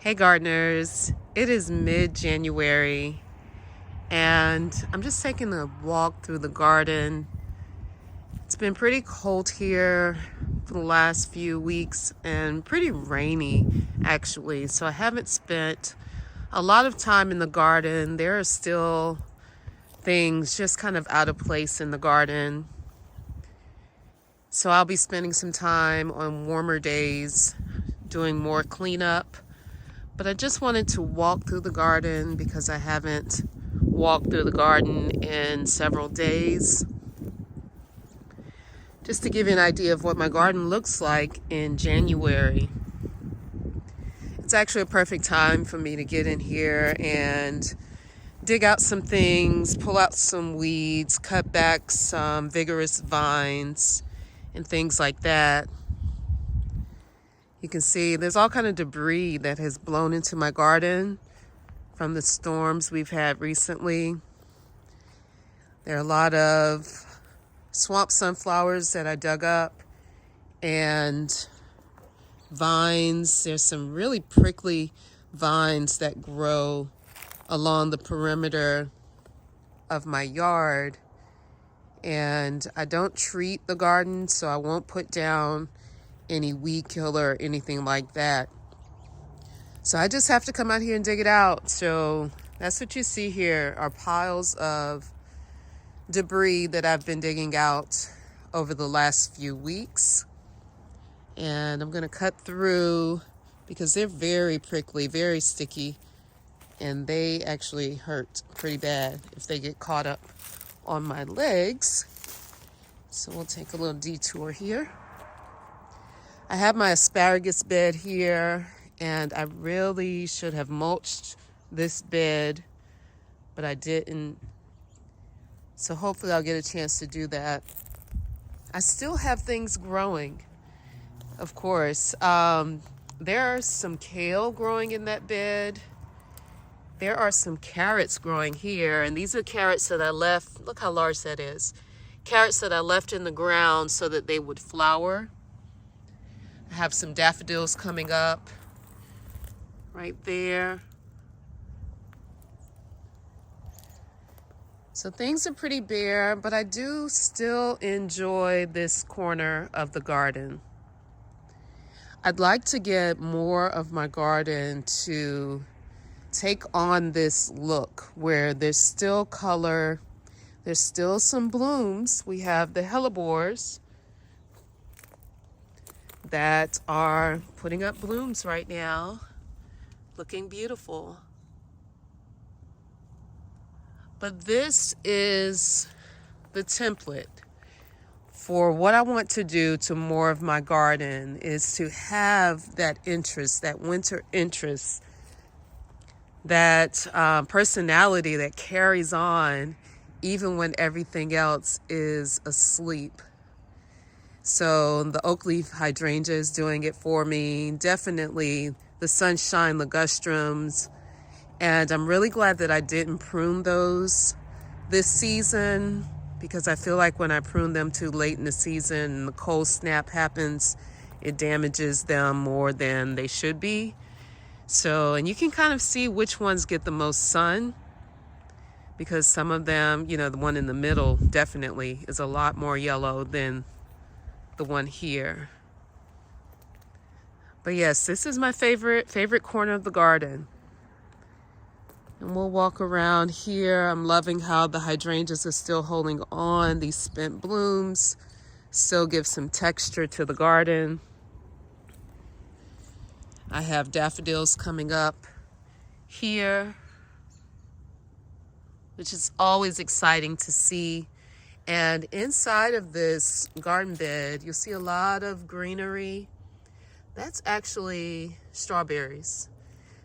Hey gardeners, it is mid-January and I'm just taking a walk through the garden. It's been pretty cold here for the last few weeks and pretty rainy actually, so I haven't spent a lot of time in the garden. There are still things just kind of out of place in the garden. So I'll be spending some time on warmer days doing more cleanup. But I just wanted to walk through the garden because I haven't walked through the garden in several days. Just to give you an idea of what my garden looks like in January. It's actually a perfect time for me to get in here and dig out some things, pull out some weeds, cut back some vigorous vines and things like that. You can see there's all kind of debris that has blown into my garden from the storms we've had recently. There are a lot of swamp sunflowers that I dug up and vines. There's some really prickly vines that grow along the perimeter of my yard. And I don't treat the garden, so I won't put down any weed killer or anything like that. So I just have to come out here and dig it out. So that's what you see here are piles of debris that I've been digging out over the last few weeks. And I'm gonna cut through because they're very prickly, very sticky, and they actually hurt pretty bad if they get caught up on my legs. So we'll take a little detour here. I have my asparagus bed here, and I really should have mulched this bed, but I didn't. So hopefully I'll get a chance to do that. I still have things growing, of course. There are some kale growing in that bed. There are some carrots growing here, and these are carrots that I left. Look how large that is. Carrots that I left in the ground so that they would flower. I have some daffodils coming up right there. So things are pretty bare, but I do still enjoy this corner of the garden. I'd like to get more of my garden to take on this look where there's still color, there's still some blooms. We have the hellebores that are putting up blooms right now, looking beautiful. But this is the template for what I want to do to more of my garden, is to have that interest, that winter interest, that personality that carries on even when everything else is asleep. So the oak leaf hydrangea is doing it for me. Definitely the sunshine ligustrums. And I'm really glad that I didn't prune those this season, because I feel like when I prune them too late in the season and the cold snap happens, it damages them more than they should be. So, and you can kind of see which ones get the most sun, because some of them, the one in the middle definitely is a lot more yellow than the one here. But yes, this is my favorite corner of the garden. And we'll walk around here. I'm loving how the hydrangeas are still holding on. These spent blooms still give some texture to the garden. I have daffodils coming up here, which is always exciting to see. And inside of this garden bed, you'll see a lot of greenery. That's actually strawberries.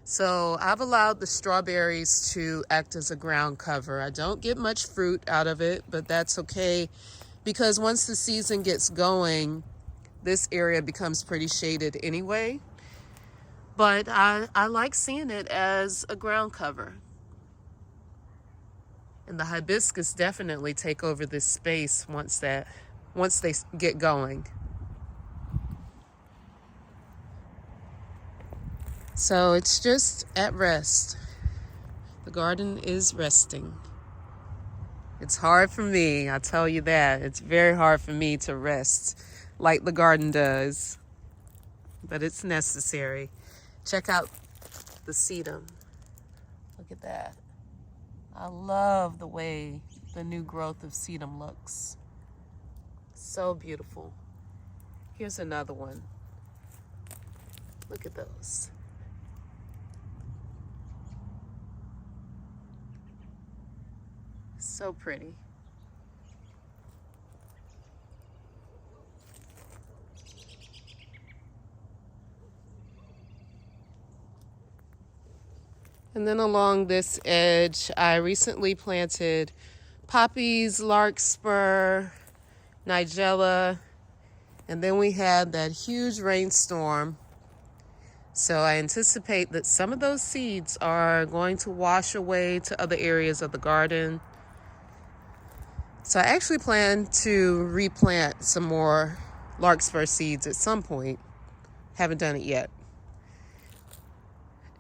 So I've allowed the strawberries to act as a ground cover. I don't get much fruit out of it, but that's okay, because once the season gets going, this area becomes pretty shaded anyway. But I like seeing it as a ground cover. And the hibiscus definitely take over this space once they get going. So it's just at rest. The garden is resting. It's hard for me, I'll tell you that. It's very hard for me to rest like the garden does, but it's necessary. Check out the sedum. Look at that. I love the way the new growth of sedum looks. So beautiful. Here's another one. Look at those. So pretty. And then along this edge, I recently planted poppies, larkspur, nigella, and then we had that huge rainstorm. So I anticipate that some of those seeds are going to wash away to other areas of the garden. So I actually plan to replant some more larkspur seeds at some point. Haven't done it yet.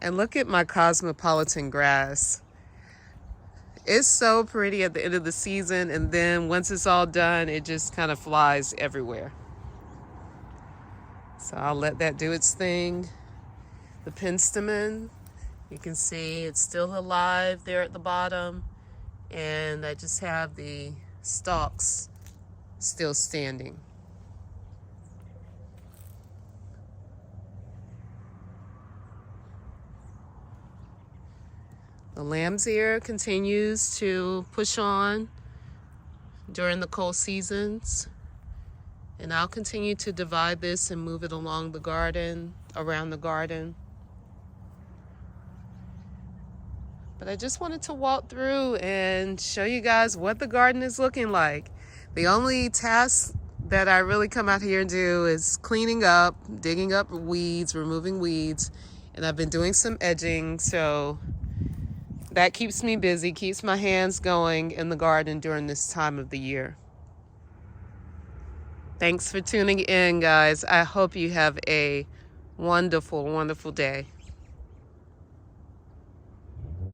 And look at my cosmopolitan grass. It's so pretty at the end of the season, and then once it's all done, it just kind of flies everywhere. So I'll let that do its thing. The penstemon, you can see it's still alive there at the bottom, and I just have the stalks still standing. The lamb's ear continues to push on during the cold seasons, and I'll continue to divide this and move it along the garden, around the garden. But I just wanted to walk through and show you guys what the garden is looking like. The only task that I really come out here and do is cleaning up, digging up weeds, removing weeds, and I've been doing some edging, so that keeps me busy, keeps my hands going in the garden during this time of the year. Thanks for tuning in, guys. I hope you have a wonderful, wonderful day.